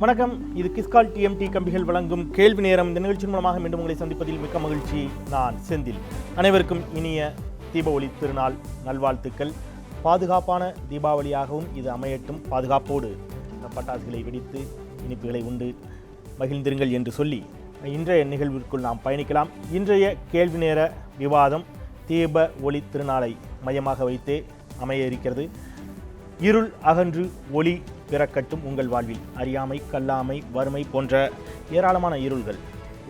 வணக்கம். இது கிஸ்கால் டிஎம்டி கம்பிகள் வழங்கும் கேள்வி நேரம். இந்த நிகழ்ச்சி மூலமாக மீண்டும் உங்களை சந்திப்பதில் மிக்க மகிழ்ச்சி. நான் செந்தில். அனைவருக்கும் இனிய தீபாவளி திருநாள் நல்வாழ்த்துக்கள். பாதுகாப்பான தீபாவளியாகவும் இது அமையட்டும். பாதுகாப்போடு பட்டாசுகளை வெடித்து இனிப்புகளை உண்டு மகிழ்ந்திருங்கள் என்று சொல்லி இன்றைய நிகழ்விற்குள் நாம் பயணிக்கலாம். இன்றைய கேள்வி நேர விவாதம் தீப ஒளி திருநாளை மையமாக வைத்தே அமைய இருக்கிறது. இருள் அகன்று ஒளி பிறக்கட்டும் உங்கள் வாழ்வில். அறியாமை, கல்லாமை, வறுமை போன்ற ஏராளமான இருள்கள்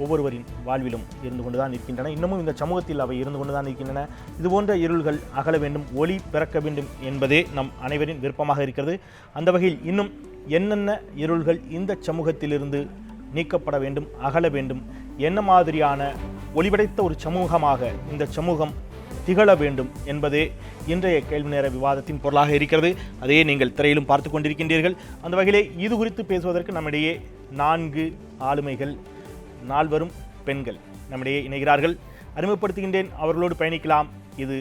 ஒவ்வொருவரின் வாழ்விலும் இருந்து கொண்டுதான் இருக்கின்றன. இன்னமும் இந்த சமூகத்தில் அவை இருந்து கொண்டுதான் இருக்கின்றன. இதுபோன்ற இருள்கள் அகல வேண்டும், ஒளி பிறக்க வேண்டும் என்பதே நம் அனைவரின் விருப்பமாக இருக்கிறது. அந்த வகையில் இன்னும் என்னென்ன இருள்கள் இந்த சமூகத்திலிருந்து நீக்கப்பட வேண்டும், அகல வேண்டும், என்ன மாதிரியான ஒளிபடைத்த ஒரு சமூகமாக இந்த சமூகம் திகழ வேண்டும் என்பதே இன்றைய கேள்வி நேர விவாதத்தின் பொருளாக இருக்கிறது. அதையே நீங்கள் திரையிலும் பார்த்து கொண்டிருக்கின்றீர்கள். அந்த வகையிலே இது குறித்து பேசுவதற்கு நம்மிடையே 4 ஆளுமைகள், 4 பெண்கள் நம்மிடையே இணைகிறார்கள். அறிமுகப்படுத்துகின்றேன், அவர்களோடு பயணிக்கலாம். இது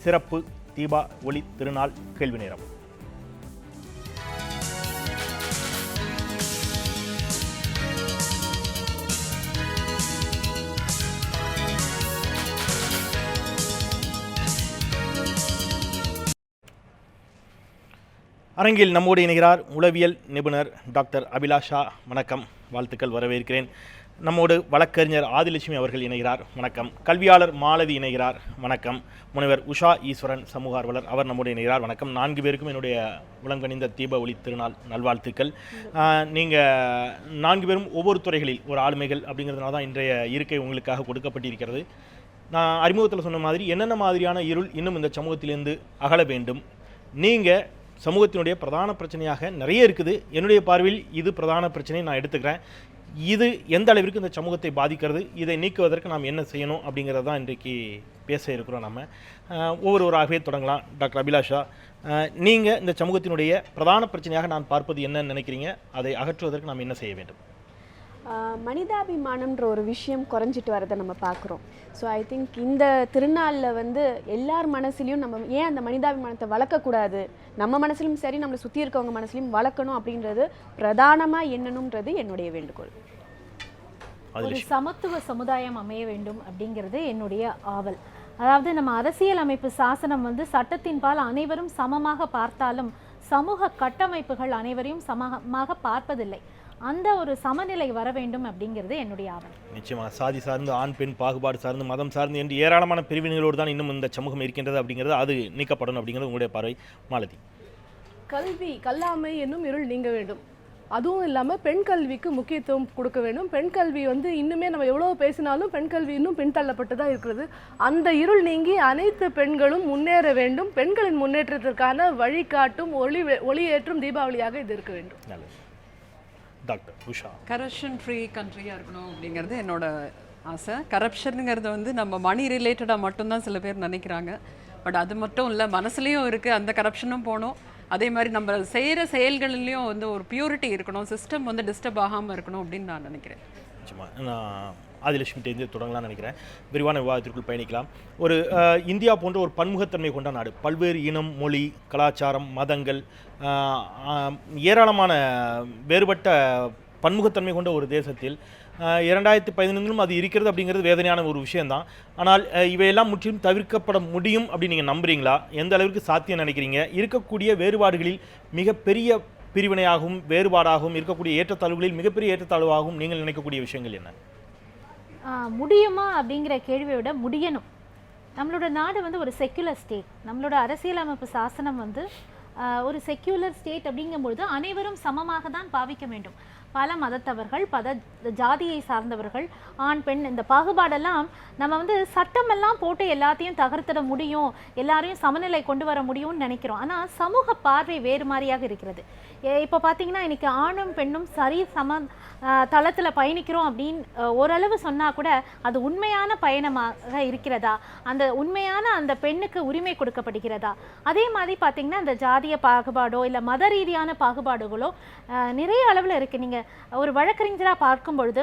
சிறப்பு தீபா ஒளி திருநாள் கேள்வி நேரம். அரங்கில் நம்மோடு இணைகிறார் உளவியல் நிபுணர் டாக்டர் அபிலாஷா. வணக்கம், வாழ்த்துக்கள், வரவேற்கிறேன். நம்மோடு வழக்கறிஞர் ஆதிலட்சுமி அவர்கள் இணைகிறார். வணக்கம். கல்வியாளர் மாலதி இணைகிறார். வணக்கம். முனைவர் உஷா ஈஸ்வரன், சமூக ஆர்வலர், அவர் நம்மோடு இணைகிறார். வணக்கம். 4 பேருக்கும் என்னுடைய உலங்கணிந்த தீப ஒளி திருநாள் நல்வாழ்த்துக்கள். நீங்கள் 4 பேரும் ஒவ்வொரு துறைகளில் ஒரு ஆளுமைகள் அப்படிங்கிறதுனால தான் இன்றைய இருக்கை உங்களுக்காக கொடுக்கப்பட்டிருக்கிறது. நான் அறிமுகத்தில் சொன்ன மாதிரி என்னென்ன மாதிரியான இருள் இன்னும் இந்த சமூகத்திலிருந்து அகல வேண்டும், நீங்கள் சமூகத்தினுடைய பிரதான பிரச்சனையாக நிறைய இருக்குது. என்னுடைய பார்வையில் இது பிரதான பிரச்சனையை நான் எடுத்துக்கிறேன். இது எந்த அளவிற்கு இந்த சமூகத்தை பாதிக்கிறது, இதை நீக்குவதற்கு நாம் என்ன செய்யணும் அப்படிங்கிறது தான் இன்றைக்கு பேச இருக்கிறோம். நம்ம ஒவ்வொருவராகவே தொடங்கலாம். டாக்டர் அபிலாஷா, நீங்கள் இந்த சமூகத்தினுடைய பிரதான பிரச்சனையாக நான் பார்ப்பது என்னன்னு நினைக்கிறீங்க? அதை அகற்றுவதற்கு நாம் என்ன செய்ய வேண்டும்? மனிதாபிமானம்ன்ற ஒரு விஷயம் குறைஞ்சிட்டு வரதை நம்ம பார்க்குறோம். ஸோ ஐ திங்க் இந்த திருநாளில் எல்லார் மனசுலையும் நம்ம ஏன் அந்த மனிதாபிமானத்தை வளர்க்கக்கூடாது, நம்ம மனசுலையும் சரி நம்மளை சுற்றி இருக்கவங்க மனசுலையும் வளர்க்கணும் அப்படின்றது பிரதானமாக என்னணுன்றது என்னுடைய வேண்டுகோள். ஒரு சமத்துவ சமுதாயம் அமைய வேண்டும் அப்படிங்கிறது என்னுடைய ஆவல். அதாவது நம்ம அரசியல் அமைப்பு சாசனம் சட்டத்தின் பால் அனைவரும் சமமாக பார்த்தாலும் சமூக கட்டமைப்புகள் அனைவரையும் சமமாக பார்ப்பதில்லை. அந்த ஒரு சமநிலை வர வேண்டும் அப்படிங்கிறது என்னுடைய ஆவல். நிச்சயமாக சாதி சார்ந்து, ஆண் பெண் பாகுபாடு சார்ந்து, மதம் சார்ந்து என்று ஏராளமான பிரிவினைகளோடு தான் இன்னும் இந்த சமூகம் இருக்கின்றது அப்படிங்கிறது, அது நீக்கப்படணும் அப்படிங்கிறது உங்களுடைய பார்வை. மாலதி, கல்வி கல்லாமை என்னும் இருள் நீங்க வேண்டும். அதுவும் இல்லாமல் பெண் கல்விக்கு முக்கியத்துவம் கொடுக்க வேண்டும். பெண் கல்வி இன்னுமே நம்ம எவ்வளோ பேசினாலும் பெண் கல்வி இன்னும் பின்தள்ளப்பட்டு தான் இருக்கிறது. அந்த இருள் நீங்கி அனைத்து பெண்களும் முன்னேற வேண்டும். பெண்களின் முன்னேற்றத்திற்கான வழிகாட்டும் ஒளியேற்றும் தீபாவளியாக இது இருக்க வேண்டும். நல்லது. டாக்டர் உஷா, கரப்ஷன் ஃப்ரீ கண்ட்ரியாக இருக்கணும் அப்படிங்கிறது என்னோட ஆசை. கரப்ஷனுங்கிறது நம்ம மணி ரிலேட்டடாக மட்டும்தான் சில பேர் நினைக்கிறாங்க. பட் அது மட்டும் இல்லை, மனசுலேயும் இருக்குது, அந்த கரப்ஷனும் போகணும். அதே மாதிரி நம்ம செய்கிற செயல்களிலையும் ஒரு பியூரிட்டி இருக்கணும், சிஸ்டம் டிஸ்டர்ப் ஆகாமல் இருக்கணும் அப்படின்னு நான் நினைக்கிறேன். நிச்சயமாக நான் ஆதிலட்சுமிட்டேருந்து தொடங்கலாம்னு நினைக்கிறேன். விரிவான விவாதத்திற்குள் பயணிக்கலாம். ஒரு இந்தியா போன்ற ஒரு பன்முகத்தன்மை கொண்ட நாடு, பல்வேறு இனம், மொழி, கலாச்சாரம், மதங்கள், ஏராளமான வேறுபட்ட பன்முகத்தன்மை கொண்ட ஒரு தேசத்தில் 2015 அது இருக்கிறது அப்படிங்கிறது வேதனையான ஒரு விஷயந்தான். ஆனால் இவையெல்லாம் முற்றிலும் தவிர்க்கப்பட முடியும் அப்படின்னு நீங்கள் நம்புறீங்களா? எந்த அளவிற்கு சாத்தியம் நினைக்கிறீங்க? இருக்கக்கூடிய வேறுபாடுகளில் மிகப்பெரிய பிரிவினையாகவும் வேறுபாடாகவும் இருக்கக்கூடிய ஏற்றத்தாழ்வுகளில் மிகப்பெரிய ஏற்றத்தாழ்வாகவும் நீங்கள் நினைக்கக்கூடிய விஷயங்கள் என்ன? முடியுமா அப்படிங்கிற கேள்வியை விட முடியணும். நம்மளோட நாடு ஒரு செக்யுலர் ஸ்டேட். நம்மளோட அரசியலமைப்பு சாசனம் ஒரு செக்யுலர் ஸ்டேட் அப்படிங்கும்பொழுது அனைவரும் சமமாக தான் பாவிக்க வேண்டும். பல மதத்தவர்கள், பல ஜாதியை சார்ந்தவர்கள், ஆண் பெண், இந்த பாகுபாடெல்லாம் நம்ம சட்டமெல்லாம் போட்டு எல்லாத்தையும் தகர்த்திட முடியும், எல்லாரையும் சமநிலை கொண்டு வர முடியும்னு நினைக்கிறோம். ஆனால் சமூக பார்வை வேறு மாதிரியாக இருக்கிறது. இப்போ பார்த்தீங்கன்னா இன்றைக்கி ஆணும் பெண்ணும் சரி சம தளத்தில் பயணிக்கிறோம் அப்படின்னு ஓரளவு சொன்னால் கூட அது உண்மையான பயணமாக இருக்கிறதா, அந்த உண்மையான அந்த பெண்ணுக்கு உரிமை கொடுக்கப்படுகிறதா? அதே மாதிரி பார்த்திங்கன்னா இந்த ஜாதிய பாகுபாடோ இல்லை மத ரீதியான பாகுபாடுகளோ நிறைய அளவில் இருக்குது. நீங்கள் ஒரு வழக்கறிஞராக பார்க்கும் பொழுது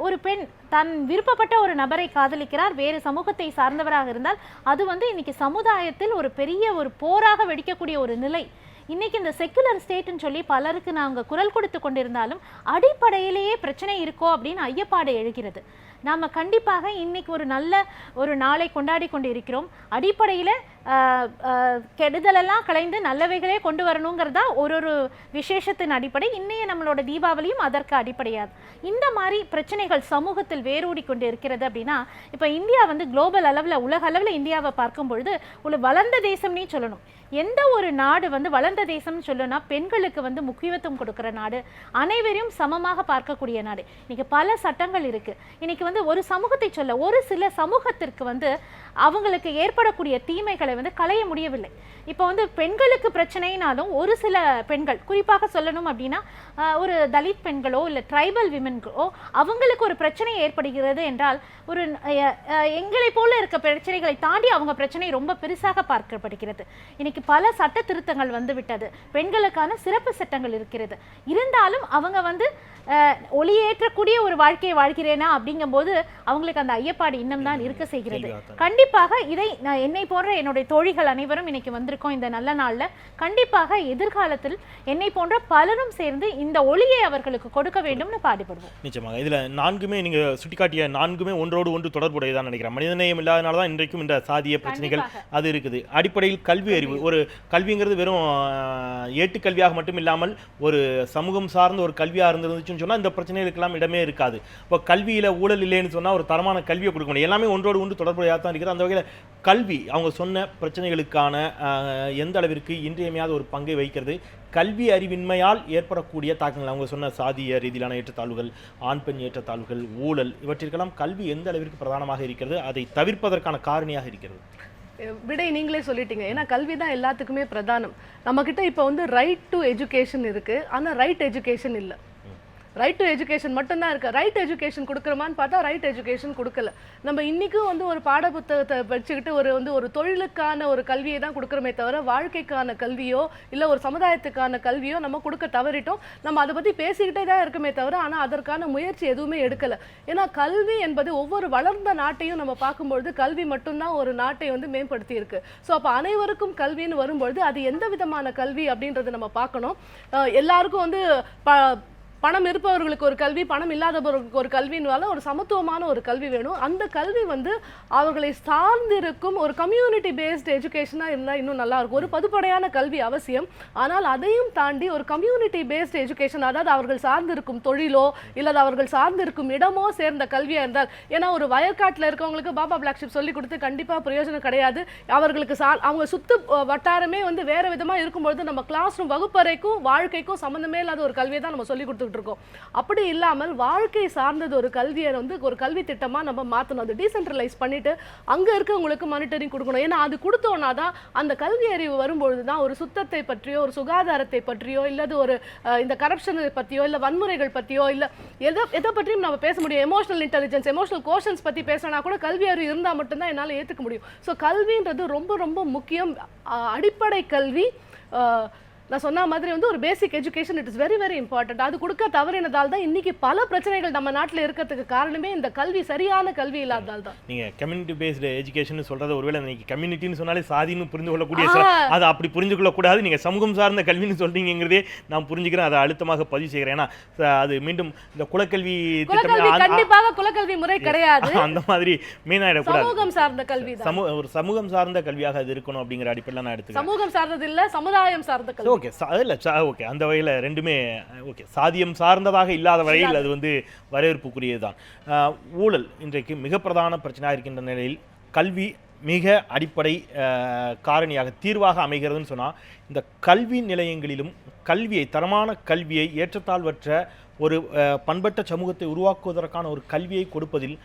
ஒரு பெண் தன் விருப்பப்பட்ட ஒரு நபரை காதலிக்கிறார், வேறு சமூகத்தை சார்ந்தவராக இருந்தால் அது இன்னைக்கு சமுதாயத்தில் ஒரு பெரிய ஒரு போராக வெடிக்கக்கூடிய ஒரு நிலை. இன்னைக்கு இந்த செக்குலர் ஸ்டேட்னு சொல்லி பலருக்கு நாங்கள் குரல் கொடுத்து கொண்டிருந்தாலும் அடிப்படையிலேயே பிரச்சனை இருக்கோ அப்படின்னு ஐயப்பாடு எழுகிறது. நாம் கண்டிப்பாக இன்னைக்கு ஒரு நல்ல ஒரு நாளை கொண்டாடி கொண்டு இருக்கிறோம். அடிப்படையில் கெடுதலெல்லாம் கலைந்து நல்லவைகளே கொண்டு வரணுங்கிறதா ஒரு விசேஷத்தின் அடிப்படை. இன்னைய நம்மளோட தீபாவளியும் அதற்கு அடிப்படையாது. இந்த மாதிரி பிரச்சனைகள் சமூகத்தில் வேரூடி கொண்டு இருக்கிறது அப்படின்னா, இப்போ இந்தியா வந்து குளோபல் அளவில் உலக அளவில் இந்தியாவை பார்க்கும் பொழுது ஒரு வளர்ந்த தேசம்னே சொல்லணும். எந்த ஒரு நாடு வந்து வளர்ந்த தேசம்னு சொல்லணும்னா பெண்களுக்கு வந்து முக்கியத்துவம் கொடுக்குற நாடு, அனைவரையும் சமமாக பார்க்கக்கூடிய நாடு. இன்னைக்கு பல சட்டங்கள் இருக்கு. இன்னைக்கு வந்து ஒரு சமூகத்தை சொல்ல ஒரு சில சமூகத்திற்கு வந்து அவங்களுக்கு ஏற்படக்கூடிய தீமைகளை வந்து களைய முடியவில்லை. இப்போ வந்து பெண்களுக்கு பிரச்சனைனாலும் ஒரு சில பெண்கள், குறிப்பாக சொல்லணும் அப்படின்னா ஒரு தலித் பெண்களோ இல்லை ட்ரைபல் விமென்களோ அவங்களுக்கு ஒரு பிரச்சனை ஏற்படுகிறது என்றால் ஒரு எங்களை போல இருக்க பிரச்சனைகளை தாண்டி அவங்க பிரச்சனை ரொம்ப பெருசாக பார்க்கப்படுகிறது. இன்னைக்கு பல சட்ட திருத்தங்கள் வந்து விட்டது. பெண்களுக்கான சிறப்பு சட்டங்கள் இருக்கிறது. இருந்தாலும் அவங்க வந்து ஒளியேற்றக்கூடிய ஒரு வாழ்க்கையை வாழ்கிறேனா அப்படிங்கும்போது அவங்களுக்கு அந்த ஐயப்பாடு இன்னும் தான் இருக்க செய்கிறது. கண்டிப்பாக இதை என்னை போன்ற என்னுடைய தோழிகள் அனைவரும் இன்னைக்கு வந்திருக்கோம் இந்த நல்ல நாள்ல. கண்டிப்பாக எதிர்காலத்தில் என்னை போன்ற பலரும் சேர்ந்து இந்த ஒளியை அவர்களுக்கு கொடுக்க வேண்டும்னு பாடுபடுவோம். நிச்சயமாக இதுல நான்குமே நீங்க சுட்டிக்காட்டிய நான்குமே ஒன்றோடு ஒன்று தொடர்புடையதான் நினைக்கிறேன். மனிதநேயம் இல்லாதனால தான் இன்றைக்கும் இந்த சாதிய பிரச்சனைகள் அது இருக்குது. அடிப்படையில் கல்வி அறிவு, ஒரு கல்விங்கிறது வெறும் ஏட்டுக்கல்வியாக மட்டும் இல்லாமல் ஒரு சமூகம் சார்ந்த ஒரு கல்வியாக இருந்துருந்துச்சுன்னு சொன்னால் இந்த பிரச்சனைகளுக்கெல்லாம் இடமே இருக்காது. இப்போ கல்வியில் ஊழல் இல்லைன்னு சொன்னால் ஒரு தரமான கல்வியை கொடுக்க முடியும். எல்லாமே ஒன்றோடு ஒன்று தொடர்புடையாக தான் இருக்கிறது. அந்த வகையில் கல்வி அவங்க சொன்ன பிரச்சனைகளுக்கான எந்த அளவிற்கு இன்றியமையாத ஒரு பங்கை வகிக்கிறது. கல்வி அறிவின்மையால் ஏற்படக்கூடிய தாக்கங்கள், அவங்க சொன்ன சாதிய ரீதியிலான ஏற்றத்தாழ்வுகள், ஆண் பெண் ஏற்றத்தாழ்வுகள், ஊழல், இவற்றிற்கெல்லாம் கல்வி எந்த அளவிற்கு பிரதானமாக இருக்கிறது, அதை தவிர்ப்பதற்கான காரணியாக இருக்கிறது. விடை நீங்களே சொல்லிட்டீங்க. ஏன்னா கல்வி தான் எல்லாத்துக்குமே பிரதானம். நம்மக்கிட்ட இப்போ வந்து ரைட் டு எஜுகேஷன் இருக்குது, ஆனால் ரைட் எஜுகேஷன் இல்லை. ரைட் டு எஜுகேஷன் மட்டும்தான் இருக்குது. ரைட் எஜுகேஷன் கொடுக்குறோமான்னு பார்த்தா ரைட் எஜுகேஷன் கொடுக்கல. நம்ம இன்றைக்கும் வந்து ஒரு பாட புத்தகத்தை படிச்சுக்கிட்டு ஒரு தொழிலுக்கான ஒரு கல்வியை தான் கொடுக்குறோமே தவிர வாழ்க்கைக்கான கல்வியோ இல்லை ஒரு சமுதாயத்துக்கான கல்வியோ நம்ம கொடுக்க தவறிட்டோம். நம்ம அதை பற்றி பேசிக்கிட்டே தான் இருக்குமே தவிர ஆனால் அதற்கான முயற்சி எதுவுமே எடுக்கலை. ஏன்னா கல்வி என்பது ஒவ்வொரு வளர்ந்த நாட்டையும் நம்ம பார்க்கும்பொழுது கல்வி மட்டும்தான் ஒரு நாட்டை வந்து மேம்படுத்தி இருக்கு. ஸோ அப்போ அனைவருக்கும் கல்வின்னு வரும்பொழுது அது எந்த விதமான கல்வி அப்படின்றத நம்ம பார்க்கணும். எல்லாருக்கும் வந்து பணம் இருப்பவர்களுக்கு ஒரு கல்வி, பணம் இல்லாதவர்களுக்கு ஒரு கல்வினால ஒரு சமத்துவமான ஒரு கல்வி வேணும். அந்த கல்வி வந்து அவர்களை சார்ந்திருக்கும் ஒரு கம்யூனிட்டி பேஸ்டு எஜுகேஷனாக இருந்தால் இன்னும் நல்லா இருக்கும். ஒரு பொதுப்படையான கல்வி அவசியம், ஆனால் அதையும் தாண்டி ஒரு கம்யூனிட்டி பேஸ்டு எஜுகேஷன், அதாவது அவர்கள் சார்ந்திருக்கும் தொழிலோ இல்லை அவர்கள் சார்ந்திருக்கும் இடமோ சேர்ந்த கல்வியாக இருந்தால். ஏன்னா ஒரு வயற்காட்டில் இருக்கவங்களுக்கு பாபா பிளாக் ஷிப் சொல்லி கொடுத்து கண்டிப்பாக பிரயோஜனம் கிடையாது. அவர்களுக்கு அவங்க சுத்து வட்டாரமே வந்து வேற விதமாக இருக்கும்பொழுது நம்ம கிளாஸ் ரூம் வகுப்பறைக்கும் வாழ்க்கைக்கும் சம்மந்தமே இல்லாத ஒரு கல்வியை தான் நம்ம சொல்லி கொடுத்து இருக்கோம். அப்படி இல்லாமல் வாழ்க்கை சார்ந்தது ஒரு கல்வியை வந்து ஒரு கல்வி திட்டமா நம்ம மாற்றணும். அது டீசென்ட்ரலைஸ் பண்ணிட்டு அங்க இருக்கவங்களுக்கு மானிட்டரிங் கொடுக்கணும். ஏன்னா அது கொடுத்தோம்னா தான் அந்த கல்வி அறிவு வரும்பொழுது தான் ஒரு சுத்தத்தை பற்றியோ ஒரு சுகாதாரத்தை பற்றியோ இல்லது ஒரு இந்த கரப்ஷனை பற்றியோ இல்லை வன்முறைகள் பற்றியோ இல்லை எதை பற்றியும் நம்ம பேச முடியும். எமோஷனல் இன்டெலிஜென்ஸ், எமோஷனல் கோஷன்ஸ் பற்றி பேசினா கூட கல்வி அறிவு இருந்தால் மட்டும்தான் என்னால் ஏற்றுக்க முடியும். ஸோ கல்வின்றது ரொம்ப ரொம்ப முக்கியம். அடிப்படை கல்வி நான் சொன்ன மாதிரி வந்து ஒரு பேசிக் education it is very very important. அது கொடுக்க தவறினதால் தான் இன்னைக்கு பல பிரச்சனைகள் நம்ம நாட்டில் இருக்கிறதுக்கு காரணமே இந்த கல்வி, சரியான கல்வி இல்லாததால் தான். நீங்க கம்யூனிட்டி பேஸ்டு எஜுகேஷன் சொல்றது ஒருவேளை நீங்க கம்யூனிட்டின்னு சொன்னாலே சாதின்னு புரிந்து கொள்ளக்கூடிய, அதை அப்படி புரிஞ்சு கொள்ளக்கூடாது. நீங்க சமூகம் சார்ந்த கல்வின்னு சொல்றீங்கிறதே நான் புரிஞ்சுக்கிறேன், அதை அழுத்தமாக பதிவு செய்கிறேன். ஏன்னா அது மீண்டும் இந்த குலக்கல்வி கண்டிப்பாக குலக்கல்வி முறை கிடையாது, அந்த மாதிரி மீனாயிடக்கூடாது. சமூகம் சார்ந்த கல்வி தான், ஒரு சமூகம் சார்ந்த கல்வியாக அது இருக்கணும் அப்படிங்கிற அடிப்படையில் நான் எடுத்துக்கிறேன். சமூகம் சார்ந்தது இல்லை, சமுதாயம் சார்ந்த கல்வி. ஓகே, அந்த வகையில் ரெண்டுமே ஓகே. சாதியம் சார்ந்ததாக இல்லாத வகையில் அது வந்து வரவேற்புக்குரியதுதான். ஊழல் இன்றைக்கு மிக பிரதான பிரச்சனையாக இருக்கின்ற நிலையில் கல்வி மிக அடிப்படை காரணியாக தீர்வாக அமைகிறதுன்னு சொன்னால், இந்த கல்வி நிலையங்களிலும் கல்வியை, தரமான கல்வியை, ஏற்றத்தாழ்வற்ற ஒரு பண்பட்ட சமூகத்தை உருவாக்குவதற்கான ஒரு கல்வியை கொடுப்பதில்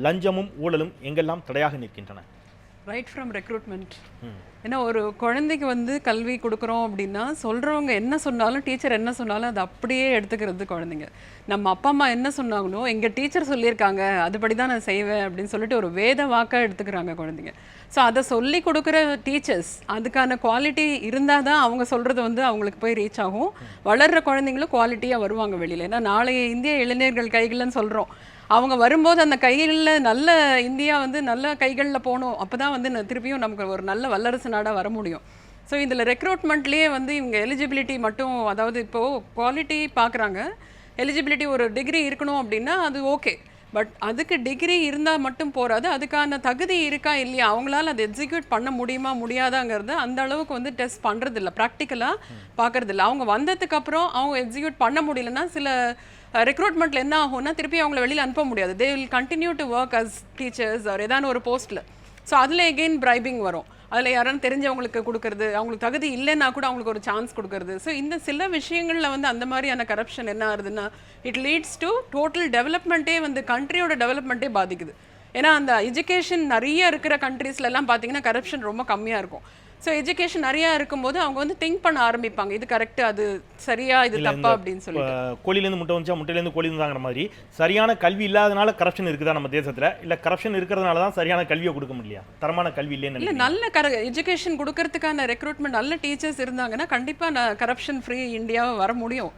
லஞ்சமும் ஊழலும் எங்கெல்லாம் தடையாக நிற்கின்றன? Right from recruitment. ஏன்னா ஒரு குழந்தைக்கு வந்து கல்வி கொடுக்குறோம் அப்படின்னா சொல்கிறவங்க என்ன சொன்னாலும், டீச்சர் என்ன சொன்னாலும் அதை அப்படியே எடுத்துக்கிறது குழந்தைங்க. நம்ம அப்பா அம்மா என்ன சொன்னாங்களோ எங்கள் டீச்சர் சொல்லியிருக்காங்க அதுபடி தான் நான் செய்வேன் அப்படின்னு சொல்லிட்டு ஒரு வேத வாக்காக எடுத்துக்கிறாங்க குழந்தைங்க. ஸோ அதை சொல்லி கொடுக்குற டீச்சர்ஸ் அதுக்கான குவாலிட்டி இருந்தால் தான் அவங்க சொல்கிறது வந்து அவங்களுக்கு போய் ரீச் ஆகும். வளர்கிற குழந்தைங்களும் குவாலிட்டியாக வருவாங்க வெளியில். ஏன்னா நாளைய இந்திய இளைஞர்கள் கைகள்னு சொல்கிறோம், அவங்க வரும்போது அந்த கைகளில் நல்ல இந்தியா வந்து நல்ல கைகளில் போகணும். அப்போ தான் வந்து திருப்பியும் நமக்கு ஒரு நல்ல வல்லரசு நாடாக வர முடியும். ஸோ இதில் ரெக்ரூட்மெண்ட்லேயே வந்து இவங்க எலிஜிபிலிட்டி மட்டும், அதாவது இப்போது குவாலிட்டி பார்க்குறாங்க, எலிஜிபிலிட்டி ஒரு டிகிரி இருக்கணும் அப்படின்னா அது ஓகே. பட் அதுக்கு டிகிரி இருந்தால் மட்டும் போகாது, அதுக்கான தகுதி இருக்கா இல்லையா, அவங்களால அதை எக்ஸிக்யூட் பண்ண முடியுமா முடியாதாங்கிறது அந்த அளவுக்கு வந்து டெஸ்ட் பண்ணுறதில்ல, ப்ராக்டிக்கலாக பார்க்குறதில்ல. அவங்க வந்ததுக்கப்புறம் அவங்க எக்ஸிக்யூட் பண்ண முடியலன்னா சில ரெக்ரூட்மெண்ட்டில் என்ன ஆகும்னா திருப்பி அவங்கள வெளியில் அனுப்ப முடியாது. They will continue to work as teachers ஒரு ஏதான ஒரு போஸ்ட்டில். ஸோ அதில் எகெயின் பிரைபிங் வரும். அதில் யாரும் தெரிஞ்சவங்களுக்கு கொடுக்கறது, அவங்களுக்கு தகுதி இல்லைன்னா கூட அவங்களுக்கு ஒரு சான்ஸ் கொடுக்கறது. ஸோ இந்த சில விஷயங்களில் வந்து அந்த மாதிரியான கரப்ஷன் என்ன ஆகுதுன்னா இட் லீட்ஸ் டு டோட்டல் டெவலப்மெண்ட்டே வந்து கண்ட்ரியோட டெவலப்மெண்ட்டே பாதிக்குது. ஏன்னா அந்த எஜுகேஷன் நிறைய இருக்கிற கண்ட்ரீஸ்லாம் பார்த்தீங்கன்னா கரப்ஷன் ரொம்ப கம்மியாக இருக்கும். ஸோ எஜுகேஷன் நிறையா இருக்கும்போது அவங்க வந்து திங்க் பண்ண ஆரம்பிப்பாங்க, இது கரெக்டு, அது சரியா, இது தப்பா அப்படின்னு சொல்லி. கோழிலேருந்து முட்டை வந்துச்சா முட்டையிலேருந்து கோழி இருந்தாங்கிற மாதிரி சரியான கல்வி இல்லாதனால கரப்ஷன் இருக்குதா நம்ம தேசத்தில்? இல்லை கரப்ஷன் இருக்கிறதுனால தான் சரியான கல்வியை கொடுக்க முடியல, தரமான கல்வி இல்லைன்னு? இல்லை, நல்ல எஜுகேஷன் கொடுக்கறதுக்கான ரெக்ரூட்மெண்ட் நல்ல டீச்சர்ஸ் இருந்தாங்கன்னா கண்டிப்பாக கரப்ஷன் ஃப்ரீ இந்தியாவை வர முடியும்.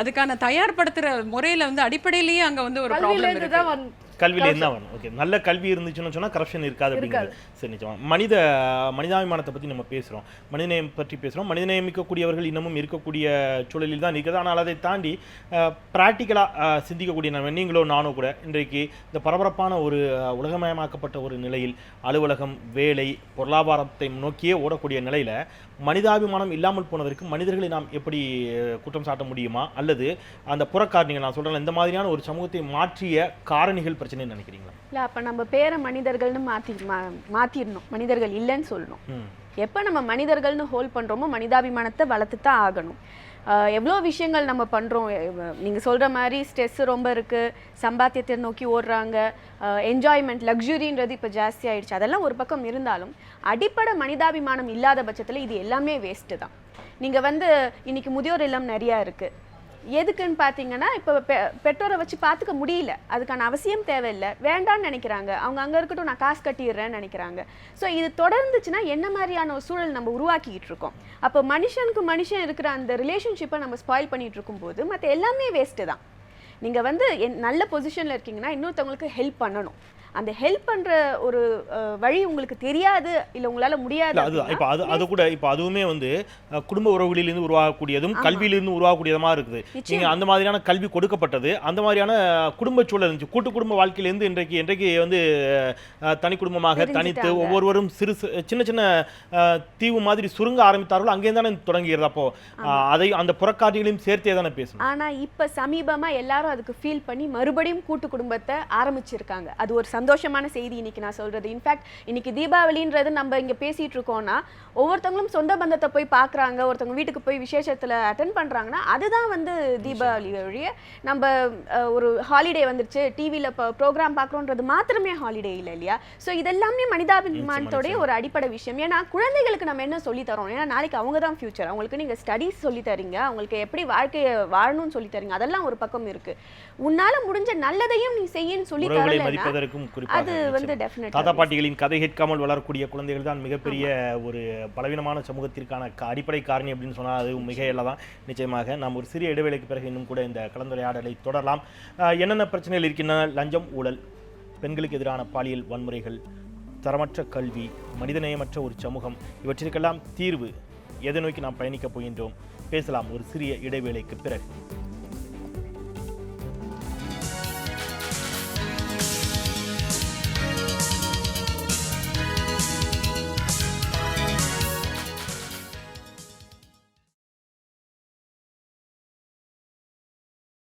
அதுக்கான தயார்படுத்துகிற முறையில் வந்து அடிப்படையிலேயே அங்கே வந்து ஒரு ப்ராப்ளம் இருக்கு. கல்வியில என்ன வரணும்? ஓகே, நல்ல கல்வி இருந்துச்சுன்னு சொன்னா கரப்ஷன் இருக்காது அப்படிங்கிறது சரி. நிச்சயமா மனிதாபிமானத்தை பற்றி நம்ம பேசுகிறோம், மனிதநேயம் பற்றி பேசுகிறோம். மனிதநேயமிக்கக்கூடியவர்கள் இன்னமும் இருக்கக்கூடிய சூழலில் தான் இருக்குது. ஆனால் அதை தாண்டி ப்ராக்டிக்கலாக சிந்திக்கக்கூடிய நீங்களோ நானோ கூட இன்றைக்கு இந்த பரபரப்பான ஒரு உலகமயமாக்கப்பட்ட ஒரு நிலையில் அலுவலகம், வேலை, பொருளாதாரத்தை நோக்கியே ஓடக்கூடிய நிலையில் மனிதாபிமானம் இல்லாமல் போனதற்கு மனிதர்களை நாம் எப்படி குற்றம் சாட்ட முடியுமா? அல்லது அந்த புறக்காரணிகள், நான் சொல்கிறேன், இந்த மாதிரியான ஒரு சமூகத்தை மாற்றிய காரணிகள் பிரச்சனை நினைக்கிறீங்களா? இல்லை, அப்போ நம்ம பேரை மனிதர்கள்னு மாற்றிடணும், மனிதர்கள் இல்லைன்னு சொல்லணும். எப்போ நம்ம மனிதர்கள்னு ஹோல்ட் பண்ணுறோமோ மனிதாபிமானத்தை வளர்த்து தான் ஆகணும். எவ்வளோ விஷயங்கள் நம்ம பண்ணுறோம். நீங்கள் சொல்கிற மாதிரி ஸ்ட்ரெஸ் ரொம்ப இருக்குது, சம்பாத்தியத்தை நோக்கி ஓடுறாங்க, என்ஜாய்மெண்ட், லக்ஸுரின்றது இப்போ ஜாஸ்தி ஆகிடுச்சு. அதெல்லாம் ஒரு பக்கம் இருந்தாலும் அடிப்படை மனிதாபிமானம் இல்லாத பட்சத்தில் இது எல்லாமே வேஸ்ட்டு தான். நீங்கள் வந்து இன்றைக்கி முதியோர் இல்லம் நிறையா இருக்குது. எதுக்குன்னு பார்த்தீங்கன்னா இப்போ பெற்றோரை வச்சு பார்த்துக்க முடியல, அதுக்கான அவசியம் தேவையில்லை, வேண்டான்னு நினைக்கிறாங்க. அவங்க அங்கே இருக்கட்டும், நான் காசு கட்டிடுறேன்னு நினைக்கிறாங்க. ஸோ இது தொடர்ந்துச்சுன்னா என்ன மாதிரியான ஒரு சூழல் நம்ம உருவாக்கிட்டு இருக்கோம்? அப்போ மனுஷனுக்கு மனுஷன் இருக்கிற அந்த ரிலேஷன்ஷிப்பை நம்ம ஸ்பாயில் பண்ணிட்டு இருக்கும்போது மற்ற எல்லாமே வேஸ்ட்டு தான். நீங்கள் வந்து நல்ல பொசிஷனில் இருக்கீங்கன்னா இன்னொருத்தவங்களுக்கு ஹெல்ப் பண்ணணும். அந்த ஹெல்ப் பண்ணுற ஒரு வழி உங்களுக்கு தெரியாது, இல்லை உங்களால் முடியாது. அது கூட இப்போ அதுவுமே வந்து குடும்ப உறவுகளிலிருந்து உருவாகக்கூடியதும் கல்வியிலிருந்து உருவாகக்கூடியதுமா இருக்குது. நீங்கள் அந்த மாதிரியான கல்வி கொடுக்கப்பட்டது, அந்த மாதிரியான குடும்ப சூழல் இருந்துச்சு. கூட்டு குடும்ப வாழ்க்கையிலேருந்து இன்றைக்கு வந்து தனி குடும்பமாக தனித்து ஒவ்வொருவரும் சின்ன சின்ன தீவு மாதிரி சுருங்க ஆரம்பித்தார்கள். அங்கேயும் தானே தொடங்குகிறது. அப்போ அதை அந்த புறக்காட்சிகளையும் சேர்த்தே தானே பேசணும். ஆனால் இப்போ சமீபமாக எல்லாரும் அதுக்கு ஃபீல் பண்ணி மறுபடியும் கூட்டு குடும்பத்தை ஆரம்பிச்சிருக்காங்க. அது ஒரு சந்தோஷமான செய்தி இன்னைக்கு நான் சொல்றது. இன்ஃபேக்ட் இன்னைக்கு தீபாவளின்றது நம்ம இங்க பேசிட்டு இருக்கோம்னா ஒவ்வொருத்தவங்களும் சொந்த பந்தத்தை போய் பார்க்குறாங்க, ஒருத்தவங்க வீட்டுக்கு போய் விசேஷத்தில் அட்டென்ட் பண்ணுறாங்கன்னா அதுதான் வந்து தீபாவளி வழிய. நம்ம ஒரு ஹாலிடே வந்துருச்சு, டிவியில் இப்போ ப்ரோக்ராம் பார்க்குறோன்றது மாத்திரமே ஹாலிடே இல்லை இல்லையா? ஸோ இதெல்லாமே மனிதாபிமானத்தோடைய ஒரு அடிப்படை விஷயம். ஏன்னா குழந்தைகளுக்கு நம்ம என்ன சொல்லித்தரோம்? ஏன்னா நாளைக்கு அவங்க தான் ஃபியூச்சர். அவங்களுக்கு நீங்கள் ஸ்டடீஸ் சொல்லித்தரீங்க, அவங்களுக்கு எப்படி வாழ்க்கையை வாழணும்னு சொல்லித்தரீங்க, அதெல்லாம் ஒரு பக்கம் இருக்குது. உன்னால் முடிஞ்ச நல்லதையும் நீ செய்யன்னு சொல்லி தரல. அது வந்து டெஃபினட் தாத்தா பாட்டிகளின் கதை கேட்காமல் வளரக்கூடிய குழந்தைகள் தான் மிகப்பெரிய ஒரு பலவீனமான சமூகத்திற்கான அடிப்படை காரணி அப்படின்னு சொன்னால் அது மிக எல்லாம். நிச்சயமாக நாம் ஒரு சிறிய இடைவேளைக்கு பிறகு இன்னும் கூட இந்த கலந்துரையாடலை தொடரலாம். என்னென்ன பிரச்சனைகள் இருக்கின்றன? லஞ்சம், ஊழல், பெண்களுக்கு எதிரான பாலியல் வன்முறைகள், தரமற்ற கல்வி, மனிதநேயமற்ற ஒரு சமூகம், இவற்றிற்கெல்லாம் தீர்வு எதை நோக்கி நாம் பயணிக்கப் போகின்றோம்? பேசலாம் ஒரு சிறிய இடைவேளைக்கு பிறகு.